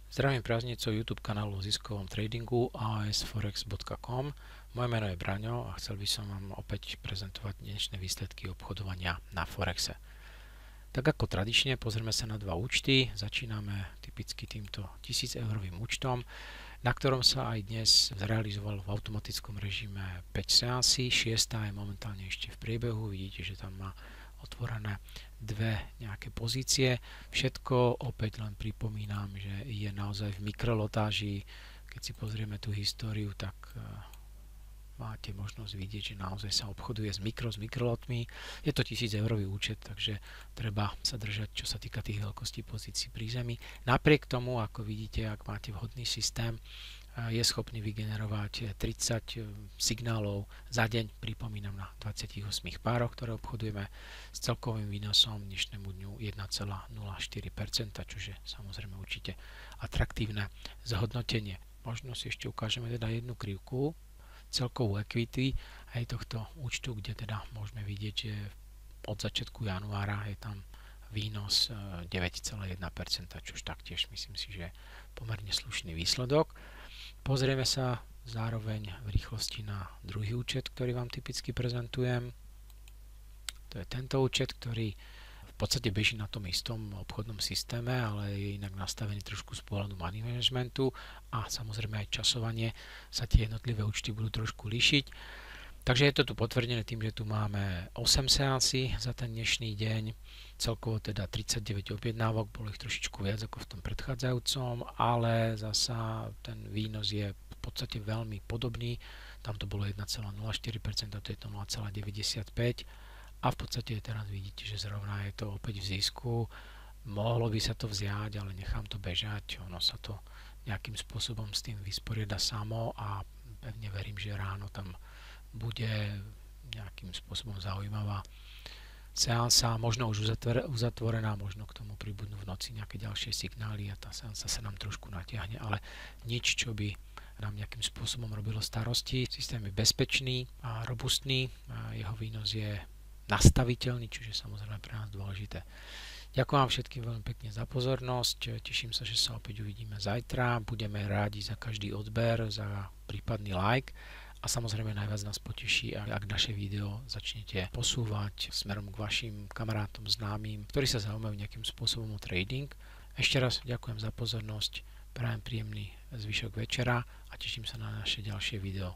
Zdravím priaznicov YouTube kanálu o ziskovom tradingu asforex.com. Moje meno je Braňo a chcel by som vám opäť prezentovať dnešné výsledky obchodovania na Forexe. Tak ako tradične, pozrieme sa na dva účty. Začíname typicky týmto 1000 eurovým účtom, na ktorom sa aj dnes zrealizoval v automatickom režime 5 seansí. 6. je momentálne ešte v priebehu, vidíte, že tam má otvorené dve nejaké pozície. Všetko opäť len pripomínam, že je naozaj v mikrolotáži. Keď si pozrieme tú históriu, tak máte možnosť vidieť, že naozaj sa obchoduje s mikrolotmi. Je to 1000 eurový účet, takže treba sa držať, čo sa týka tých veľkostí pozícií pri zemi. Napriek tomu, ako vidíte, ak máte vhodný systém, je schopný vygenerovať 30 signálov za deň, pripomínam, na 28 pároch, ktoré obchodujeme s celkovým výnosom dnešnému dňu 1,04%, čo je samozrejme určite atraktívne zhodnotenie. Možno si ešte ukážeme teda jednu krivku, celkovú equity aj tohto účtu, kde teda môžeme vidieť, že od začiatku januára je tam výnos 9,1%, čo taktiež myslím si, že je pomerne slušný výsledok. Pozrieme sa zároveň v rýchlosti na druhý účet, ktorý vám typicky prezentujem. To je tento účet, ktorý v podstate beží na tom istom obchodnom systéme, ale je inak nastavený trošku z pohľadu money managementu a samozrejme aj časovanie sa tie jednotlivé účty budú trošku líšiť. Takže je to tu potvrdené tým, že tu máme 8 seansí za ten dnešný deň, celkovo teda 39 objednávok, bolo ich trošičku viac ako v tom predchádzajúcom, ale zasa ten výnos je v podstate veľmi podobný, tam to bolo 1,04%, to je to 0,95% a v podstate teraz vidíte, že zrovna je to opäť v zisku. Mohlo by sa to vziať, ale nechám to bežať, ono sa to nejakým spôsobom s tým vysporiada samo a pevne verím, že ráno tam bude nejakým spôsobom zaujímavá seansa, možno už uzatvorená, možno k tomu pribudnú v noci nejaké ďalšie signály a tá seansa sa nám trošku natiahne, ale nič, čo by nám nejakým spôsobom robilo starosti. Systém je bezpečný a robustný, a jeho výnos je nastaviteľný, čiže samozrejme pre nás dôležité. Ďakujem vám všetkým veľmi pekne za pozornosť, teším sa, že sa opäť uvidíme zajtra, budeme rádi za každý odber, za prípadný like. A samozrejme najviac nás poteší, ak naše video začnete posúvať smerom k vašim kamarátom, známym, ktorí sa zaujímajú nejakým spôsobom o trading. Ešte raz ďakujem za pozornosť, prajem príjemný zvyšok večera a teším sa na naše ďalšie video.